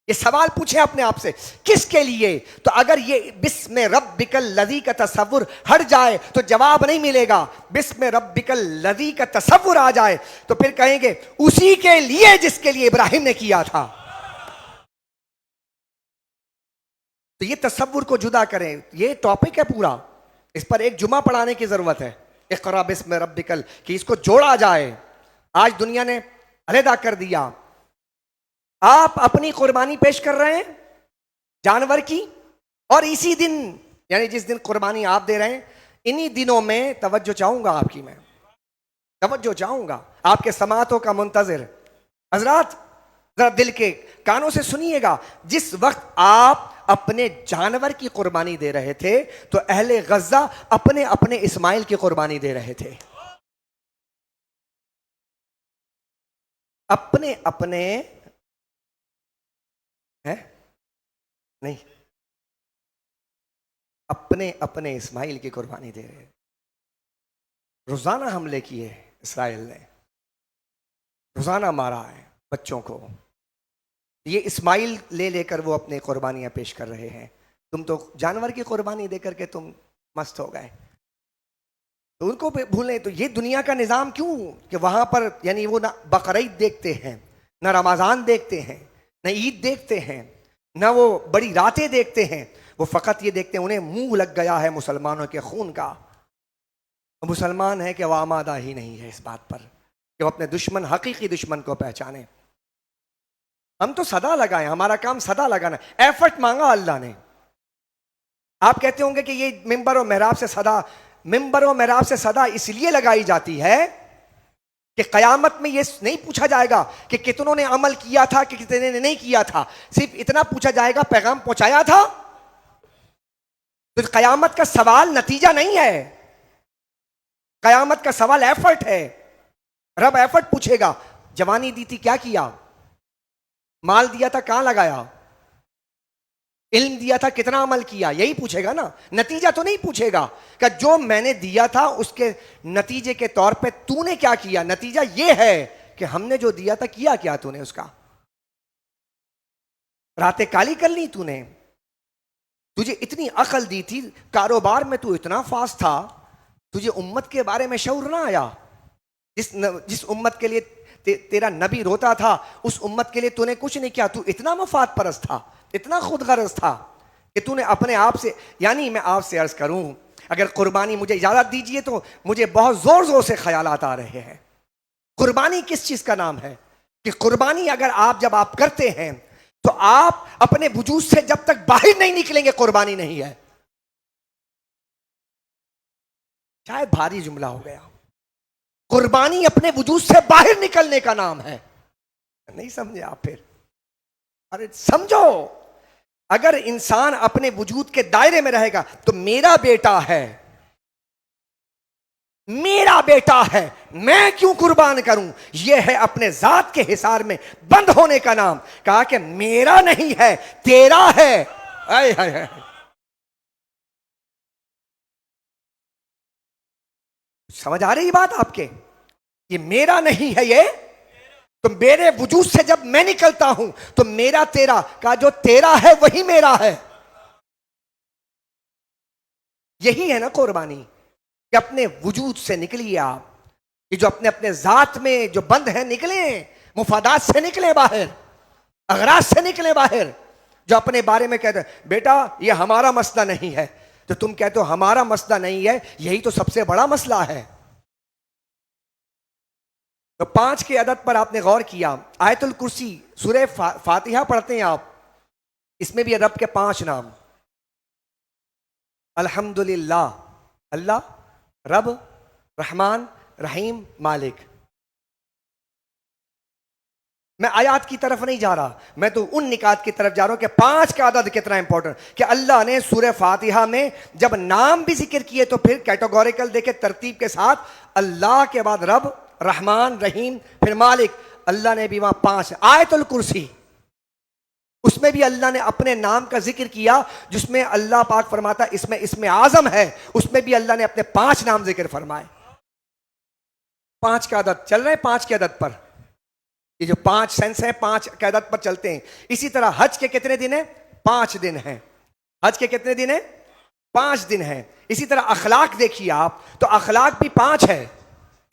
یہ سوال پوچھیں اپنے آپ سے، کس کے لیے؟ تو اگر یہ بسم ربک الذی کا تصور ہٹ جائے تو جواب نہیں ملے گا۔ بسم ربک الذی کا تصور آ جائے تو پھر کہیں گے اسی کے لیے جس کے لیے ابراہیم نے کیا تھا۔ تو یہ تصور کو جدا کریں، یہ ٹاپک ہے پورا، اس پر ایک جمعہ پڑھانے کی ضرورت ہے۔ اقرا بسم ربک کہ اس کو جوڑا جائے۔ آج دنیا نے علیحدہ کر دیا۔ آپ اپنی قربانی پیش کر رہے ہیں جانور کی، اور اسی دن یعنی جس دن قربانی آپ دے رہے ہیں، انہی دنوں میں توجہ چاہوں گا، آپ کی میں توجہ چاہوں گا، آپ کے سماعتوں کا منتظر حضرات، ذرا دل کے کانوں سے سنیے گا۔ جس وقت آپ اپنے جانور کی قربانی دے رہے تھے تو اہل غزہ اپنے اپنے اسماعیل کی قربانی دے رہے تھے، اپنے اپنے نہیں، اپنے اپنے اسماعیل کی قربانی دے رہے۔ روزانہ حملے کیے اسرائیل نے، روزانہ مارا ہے بچوں کو۔ یہ اسماعیل لے لے کر وہ اپنے قربانیاں پیش کر رہے ہیں، تم تو جانور کی قربانی دے کر کے تم مست ہو گئے، تو ان کو بھولیں۔ تو یہ دنیا کا نظام کیوں کہ وہاں پر یعنی وہ نہ بقرعید دیکھتے ہیں، نہ رمضان دیکھتے ہیں، نہ عید دیکھتے ہیں، نہ وہ بڑی راتیں دیکھتے ہیں، وہ فقط یہ دیکھتے ہیں، انہیں منہ لگ گیا ہے مسلمانوں کے خون کا۔ مسلمان ہے کہ وہ آمادہ ہی نہیں ہے اس بات پر کہ وہ اپنے دشمن، حقیقی دشمن کو پہچانے۔ ہم تو صدا لگائیں، ہمارا کام صدا لگانا، ایفرٹ مانگا اللہ نے۔ آپ کہتے ہوں گے کہ یہ ممبر و محراب سے صدا، ممبر و محراب سے صدا اس لیے لگائی جاتی ہے کہ قیامت میں یہ نہیں پوچھا جائے گا کہ کتنوں نے عمل کیا تھا کہ کتنے نے نہیں کیا تھا، صرف اتنا پوچھا جائے گا پیغام پہنچایا تھا۔ تو قیامت کا سوال نتیجہ نہیں ہے، قیامت کا سوال ایفرٹ ہے۔ رب ایفرٹ پوچھے گا، جوانی دی تھی کیا کیا، مال دیا تھا کہاں لگایا، علم دیا تھا کتنا عمل کیا، یہی پوچھے گا نا، نتیجہ تو نہیں پوچھے گا کہ جو میں نے دیا تھا اس کے نتیجے کے طور پہ تو نے کیا کیا۔ نتیجہ یہ ہے کہ ہم نے جو دیا تھا کیا کیا تو نے اس کا، راتیں کالی کر لی تو نے، تجھے اتنی عقل دی تھی، کاروبار میں تو اتنا فاسٹ تھا، تجھے امت کے بارے میں شعور نہ آیا۔ جس امت کے لیے تیرا نبی روتا تھا اس امت کے لیے تو نے کچھ نہیں کیا، تو اتنا مفاد پرست تھا، اتنا خود غرض تھا کہ تو نے اپنے آپ سے، یعنی میں آپ سے عرض کروں اگر قربانی مجھے اجازت دیجئے تو مجھے بہت زور زور سے خیالات آ رہے ہیں۔ قربانی کس چیز کا نام ہے کہ قربانی اگر جب آپ کرتے ہیں تو آپ اپنے وجود سے جب تک باہر نہیں نکلیں گے قربانی نہیں ہے۔ شاید بھاری جملہ ہو گیا، قربانی اپنے وجود سے باہر نکلنے کا نام ہے۔ نہیں سمجھے آپ؟ پھر ارے سمجھو، اگر انسان اپنے وجود کے دائرے میں رہے گا تو میرا بیٹا ہے، میرا بیٹا ہے، میں کیوں قربان کروں، یہ ہے اپنے ذات کے حصار میں بند ہونے کا نام۔ کہا کہ میرا نہیں ہے تیرا ہے۔ آئے ہائے ہائے، سمجھ آ رہی بات آپ کے؟ یہ میرا نہیں ہے، یہ تو میرے وجود سے جب میں نکلتا ہوں تو میرا تیرا کا جو تیرا ہے وہی میرا ہے۔ یہی ہے نا قربانی کہ اپنے وجود سے نکلیے آپ، کہ جو اپنے اپنے ذات میں جو بند ہیں نکلیں، مفادات سے نکلیں باہر، اغراض سے نکلیں باہر. جو اپنے بارے میں کہتے ہیں بیٹا یہ ہمارا مسئلہ نہیں ہے، تو تم کہتے ہو ہمارا مسئلہ نہیں ہے، یہی تو سب سے بڑا مسئلہ ہے. تو 5 کے عدد پر آپ نے غور کیا. آیت الکرسی سورہ فاتحہ پڑھتے ہیں آپ، اس میں بھی رب کے 5 نام. الحمدللہ، اللہ، رب، رحمان، رحیم، مالک. میں آیات کی طرف نہیں جا رہا، میں تو ان نکات کی طرف جا رہا ہوں کہ 5 کا عدد کتنا امپورٹنٹ، کہ اللہ نے سورہ فاتحہ میں جب نام بھی ذکر کیے تو پھر کیٹیگوریکل دیکھے ترتیب کے ساتھ، اللہ کے بعد رب، رحمان، رحیم، پھر مالک. اللہ نے بھی وہاں 5. آیت الکرسی اس میں بھی اللہ نے اپنے نام کا ذکر کیا، جس میں اللہ پاک فرماتا اس میں اسم اعظم ہے، اس میں بھی اللہ نے اپنے 5 نام ذکر فرمائے. 5 کا عدد چل رہے ہیں، 5 کے عدد پر یہ جو 5 سینس ہیں 5 کے عدد پر چلتے ہیں. اسی طرح حج کے کتنے دن ہیں؟ 5 دن ہیں. حج کے کتنے دن ہیں؟ 5 دن ہیں. اسی طرح اخلاق دیکھیے آپ، تو اخلاق بھی 5 ہے.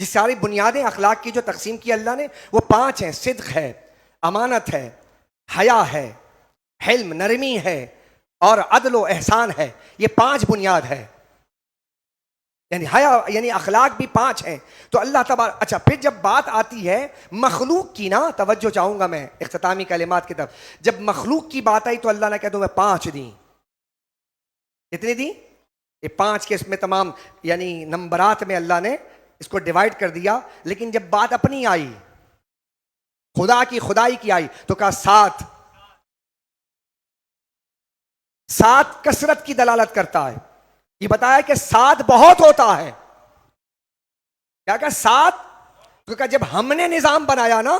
جس ساری بنیادیں اخلاق کی جو تقسیم کی اللہ نے وہ 5 ہیں. صدق ہے، امانت ہے، حیا ہے، حلم نرمی ہے، اور عدل و احسان ہے. یہ 5 بنیاد ہے. یعنی حیا یعنی اخلاق بھی 5 ہیں. تو اللہ تبارک. اچھا پھر جب بات آتی ہے مخلوق کی نا، توجہ چاہوں گا میں اختتامی کلمات کی طرف. جب مخلوق کی بات آئی تو اللہ نے کہہ دو میں 5 دی. کتنی دی؟ یہ 5 کے اس میں تمام یعنی نمبرات میں اللہ نے اس کو ڈیوائڈ کر دیا. لیکن جب بات اپنی آئی، خدا کی خدائی کی آئی، تو کہا 7. 7 کثرت کی دلالت کرتا ہے. یہ بتایا کہ 7 بہت ہوتا ہے. کیا کہا 7؟ تو کہا جب ہم نے نظام بنایا نا،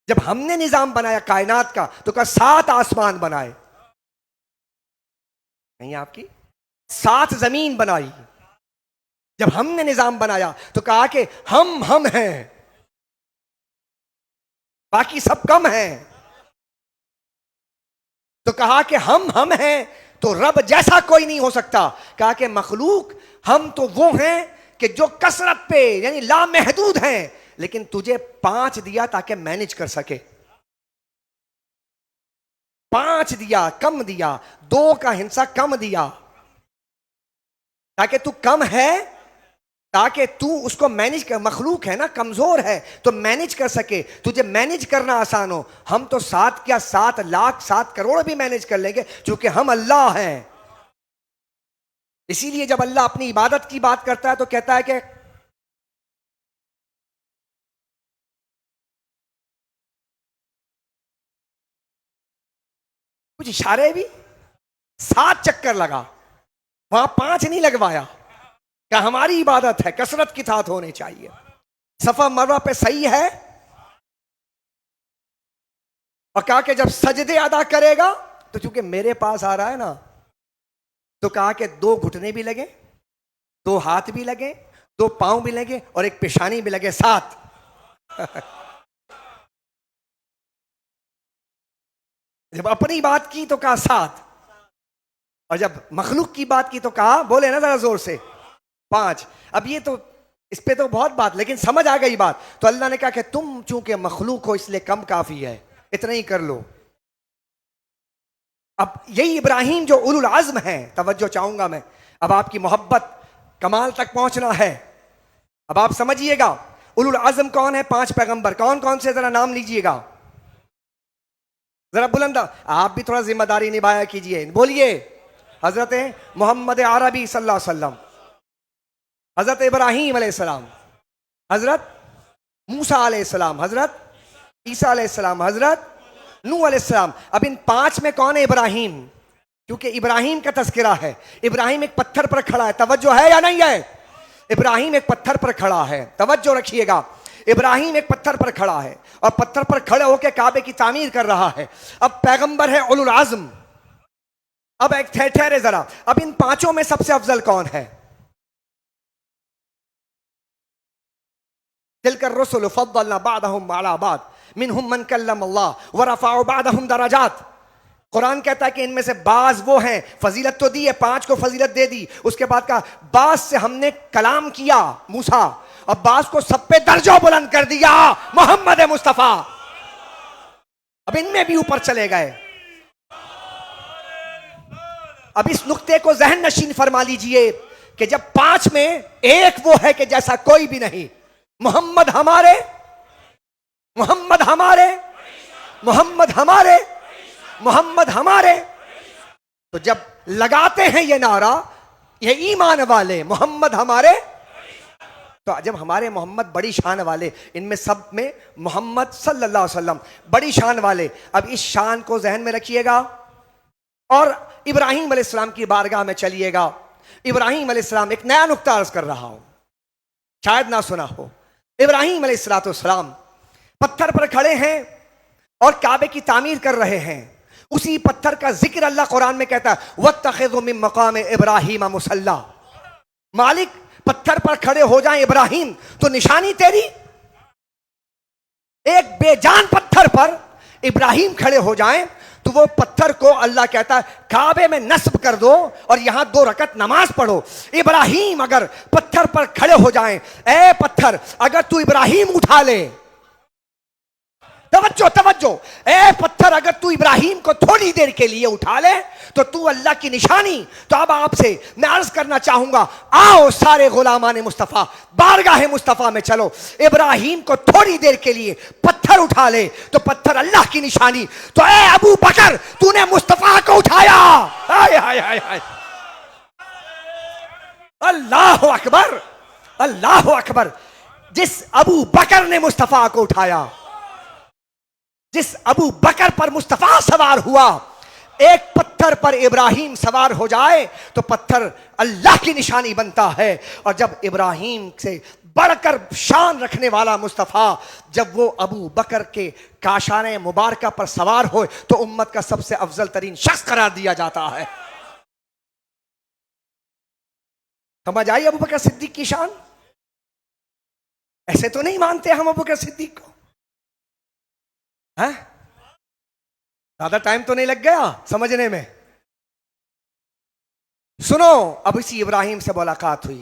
جب ہم نے نظام بنایا کائنات کا، تو کہا 7 آسمان بنائے. نہیں آپ کی 7 زمین بنائی. جب ہم نے نظام بنایا تو کہا کہ ہم ہیں، باقی سب کم ہیں. تو کہا کہ ہم ہیں تو رب جیسا کوئی نہیں ہو سکتا. کہا کہ مخلوق ہم تو وہ ہیں کہ جو کثرت پہ یعنی لامحدود ہیں، لیکن تجھے 5 دیا تاکہ مینج کر سکے. 5 دیا، کم دیا، 2 کا حصہ کم دیا، تاکہ تو کم ہے، تاکہ تو اس کو مینج کر. مخلوق ہے نا، کمزور ہے، تو مینج کر سکے، تجھے مینج کرنا آسان ہو. ہم تو 7 کیا 7 لاکھ 7 کروڑ بھی مینج کر لیں گے، چونکہ ہم اللہ ہیں. اسی لیے جب اللہ اپنی عبادت کی بات کرتا ہے تو کہتا ہے کہ کچھ اشارے بھی 7 چکر لگا، وہاں 5 نہیں لگوایا. کہ ہماری عبادت ہے کثرت کی ساتھ ہونی چاہیے. صفا مروہ پہ صحیح ہے، اور کہا کہ جب سجدے ادا کرے گا تو چونکہ میرے پاس آ رہا ہے نا، تو کہا کہ 2 گھٹنے بھی لگے، 2 ہاتھ بھی لگے، 2 پاؤں بھی لگے، اور 1 پیشانی بھی لگے. 7. جب اپنی بات کی تو کہا 7، اور جب مخلوق کی بات کی تو کہا، بولے نا ذرا زور سے، 5. اب یہ تو اس پہ تو بہت بات، لیکن سمجھ آ گئی بات. تو اللہ نے کہا کہ تم چونکہ مخلوق ہو اس لیے کم کافی ہے، اتنا ہی کر لو. اب یہی ابراہیم جو اولو العزم ہیں، توجہ چاہوں گا میں، اب آپ کی محبت کمال تک پہنچنا ہے. اب آپ سمجھیے گا اولو العزم کون ہے. 5 پیغمبر کون کون سے، ذرا نام لیجئے گا ذرا بلندہ. آپ بھی تھوڑا ذمہ داری نبھایا کیجئے. بولیے. حضرت محمد عربی صلی اللہ علیہ وسلم، حضرت ابراہیم علیہ السلام، حضرت موسیٰ علیہ السلام، حضرت عیسیٰ علیہ السلام، حضرت نوح علیہ السلام. اب ان 5 میں کون ہے ابراہیم؟ کیونکہ ابراہیم کا تذکرہ ہے. ابراہیم ایک پتھر پر کھڑا ہے، توجہ ہے یا نہیں ہے؟ ابراہیم ایک پتھر پر کھڑا ہے، توجہ رکھیے گا. ابراہیم ایک پتھر پر کھڑا ہے، اور پتھر پر کھڑے ہو کے کعبے کی تعمیر کر رہا ہے. اب پیغمبر ہے اولو العزم. اب ایک ٹھہرے ذرا، اب ان 5 میں سب سے افضل کون ہے؟ تلک الرسل فضلنا بعضهم على بعض منهم من کلم اللہ ورفع بعضهم درجات. قرآن کہتا ہے کہ ان میں سے بعض وہ ہیں، فضیلت تو دی ہے، 5 کو فضیلت دے دی، اس کے بعد کہا بعض سے ہم نے کلام کیا موسیٰ، عباس کو سب پہ درجہ بلند کر دیا محمد مصطفیٰ. اب ان میں بھی اوپر چلے گئے. اب اس نقطے کو ذہن نشین فرما لیجئے کہ جب 5 میں ایک وہ ہے کہ جیسا کوئی بھی نہیں. محمد ہمارے، محمد ہمارے، محمد ہمارے، محمد ہمارے. تو جب لگاتے ہیں یہ نعرہ یہ ایمان والے محمد ہمارے، تو جب ہمارے محمد بڑی شان والے، ان میں سب میں محمد صلی اللہ علیہ وسلم بڑی شان والے. اب اس شان کو ذہن میں رکھیے گا اور ابراہیم علیہ السلام کی بارگاہ میں چلیے گا. ابراہیم علیہ السلام، ایک نیا نقطہ عرض کر رہا ہوں، شاید نہ سنا ہو. ابراہیم علیہ السلام پتھر پر کھڑے ہیں اور کعبے کی تعمیر کر رہے ہیں. اسی پتھر کا ذکر اللہ قرآن میں کہتا ہے وَاتَّخِذُوا مِن مَّقَامِ إِبْرَاهِيمَ مُصَلًّى. مالک پتھر پر کھڑے ہو جائیں ابراہیم تو نشانی تیری. ایک بے جان پتھر پر ابراہیم کھڑے ہو جائیں تو وہ پتھر کو اللہ کہتا ہے کعبے میں نصب کر دو اور یہاں 2 رکعت نماز پڑھو. ابراہیم اگر پتھر پر کھڑے ہو جائیں، اے پتھر اگر تو ابراہیم اٹھا لے، توجہ توجہ، اے پتھر اگر تو ابراہیم کو تھوڑی دیر کے لیے اٹھا لے تو اللہ کی نشانی. تو اب آپ سے میں عرض کرنا چاہوں گا، آؤ سارے غلامان مصطفیٰ بارگاہ مصطفیٰ میں چلو. ابراہیم کو تھوڑی دیر کے لیے پتھر اٹھا لے تو پتھر اللہ کی نشانی. تو اے ابو بکر تو نے مصطفیٰ کو اٹھایا. ہائے ہائے ہائے ہائے، اللہ اکبر، اللہ اکبر. جس ابو بکر نے مصطفیٰ کو اٹھایا، جس ابو بکر پر مصطفیٰ سوار ہوا، ایک پتھر پر ابراہیم سوار ہو جائے تو پتھر اللہ کی نشانی بنتا ہے. اور جب ابراہیم سے بڑھ کر شان رکھنے والا مصطفیٰ جب وہ ابو بکر کے کاشان مبارکہ پر سوار ہوئے تو امت کا سب سے افضل ترین شخص قرار دیا جاتا ہے. سمجھ آئی ابو بکر صدیق کی شان؟ ایسے تو نہیں مانتے ہم ابو بکر صدیق کو. زیادہ ٹائم تو نہیں لگ گیا سمجھنے میں؟ سنو، اب اسی ابراہیم سے ملاقات ہوئی.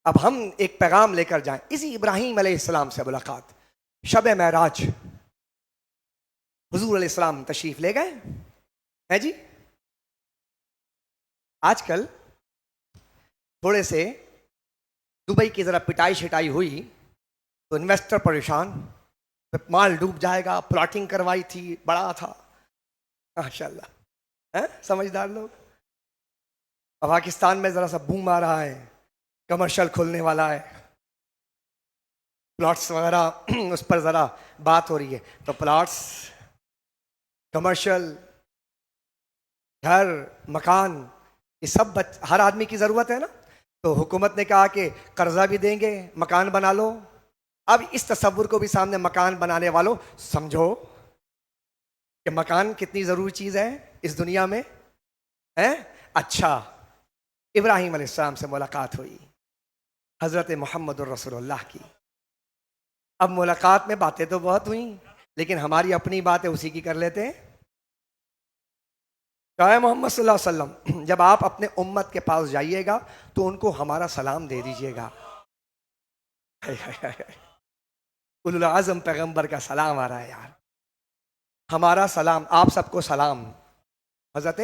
اب ہم ایک پیغام لے کر جائیں. اسی ابراہیم علیہ السلام سے ملاقات، شب معراج، حضور علیہ السلام تشریف لے گئے ہیں جی. آج کل تھوڑے سے دبئی کی ذرا پٹائی شٹائی ہوئی تو انویسٹر پریشان، مال ڈوب جائے گا. پلاٹنگ کروائی تھی، بڑا تھا ماشاءاللہ، سمجھدار لوگ. پاکستان میں ذرا سا بوم آ رہا ہے، کمرشل کھولنے والا ہے، پلاٹس وغیرہ اس پر ذرا بات ہو رہی ہے. تو پلاٹس، کمرشل، گھر، مکان، یہ سب ہر آدمی کی ضرورت ہے نا. تو حکومت نے کہا کہ قرضہ بھی دیں گے، مکان بنا لو. اب اس تصور کو بھی سامنے مکان بنانے والوں سمجھو کہ مکان کتنی ضروری چیز ہے اس دنیا میں. اچھا، ابراہیم علیہ السلام سے ملاقات ہوئی، حضرت محمد الرسول اللہ کی. اب ملاقات میں باتیں تو بہت ہوئیں لیکن ہماری اپنی باتیں اسی کی کر لیتے ہیں. کہا محمد صلی اللہ علیہ وسلم جب آپ اپنے امت کے پاس جائیے گا تو ان کو ہمارا سلام دے دیجیے گا. اولو العزم پیغمبر کا سلام آ رہا ہے یار. ہمارا سلام، آپ سب کو سلام. حضرت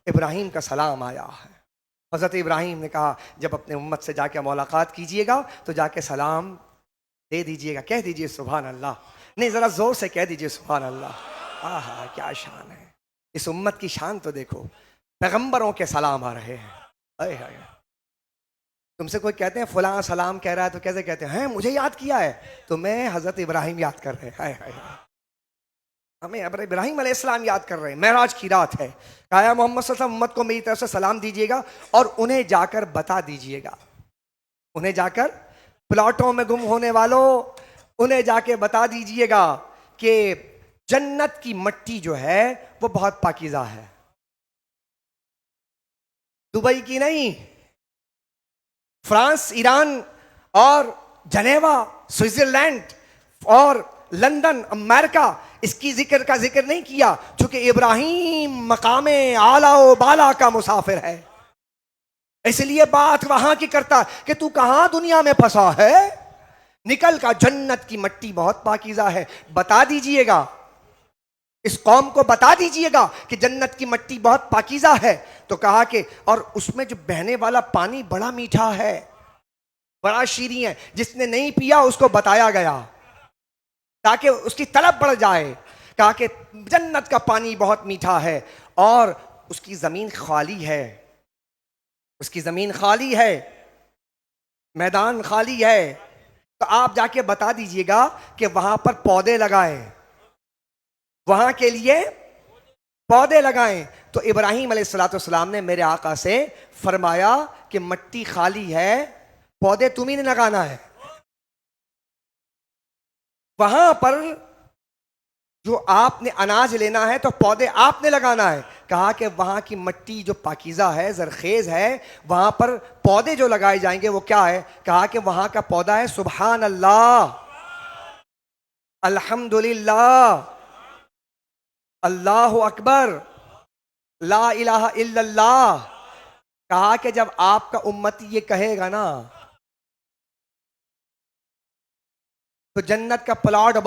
ابراہیم کا سلام آیا ہے. حضرت ابراہیم نے کہا جب اپنے امت سے جا کے ملاقات کیجئے گا تو جا کے سلام دے دیجئے گا. کہہ دیجئے سبحان اللہ. نہیں، ذرا زور سے کہہ دیجئے سبحان اللہ. آہا کیا شان ہے. اس امت کی شان تو دیکھو، پیغمبروں کے سلام آ رہے ہیں. تم سے کوئی کہتے ہیں فلاں سلام کہہ رہا ہے تو کیسے کہتے ہیں مجھے یاد کیا ہے؟ تو میں حضرت ابراہیم یاد کر رہے ہیں. ہمیں ابراہیم علیہ السلام یاد کر رہے ہیں. معراج کی رات ہے. کہا محمد صلی اللہ علیہ وسلم امت کو میری طرف سے سلام دیجیے گا اور انہیں جا کر بتا دیجیے گا، انہیں جا کر پلاٹوں میں گم ہونے والوں، انہیں جا کے بتا دیجیے گا کہ جنت کی مٹی جو ہے وہ بہت پاکیزہ ہے. دبئی کی نہیں، فرانس، ایران اور جنیوا، سوئٹزرلینڈ اور لندن، امریکہ، اس کی ذکر نہیں کیا چونکہ ابراہیم مقام اعلیٰ و بالا کا مسافر ہے. اس لیے بات وہاں کی کرتا کہ تو کہاں دنیا میں پھنسا ہے. نکل کا جنت کی مٹی بہت پاکیزہ ہے، بتا دیجئے گا اس قوم کو، بتا دیجئے گا کہ جنت کی مٹی بہت پاکیزہ ہے۔ تو کہا کہ اور اس میں جو بہنے والا پانی بڑا میٹھا ہے، بڑا شیریں ہے، جس نے نہیں پیا اس کو بتایا گیا تاکہ اس کی طلب بڑھ جائے۔ کہا کہ جنت کا پانی بہت میٹھا ہے اور اس کی زمین خالی ہے، اس کی زمین خالی ہے، میدان خالی ہے، تو آپ جا کے بتا دیجئے گا کہ وہاں پر پودے لگائیں، وہاں کے لیے پودے لگائیں۔ تو ابراہیم علیہ السلام نے میرے آقا سے فرمایا کہ مٹی خالی ہے، پودے تم ہی نے لگانا ہے، وہاں پر جو آپ نے اناج لینا ہے تو پودے آپ نے لگانا ہے۔ کہا کہ وہاں کی مٹی جو پاکیزہ ہے، زرخیز ہے، وہاں پر پودے جو لگائے جائیں گے وہ کیا ہے؟ کہا کہ وہاں کا پودا ہے سبحان اللہ، الحمدللہ، اللہ اکبر، لا الہ الا اللہ۔ کہا کہ جب آپ کا امتی یہ کہے گا نا تو جنت کا پلاٹ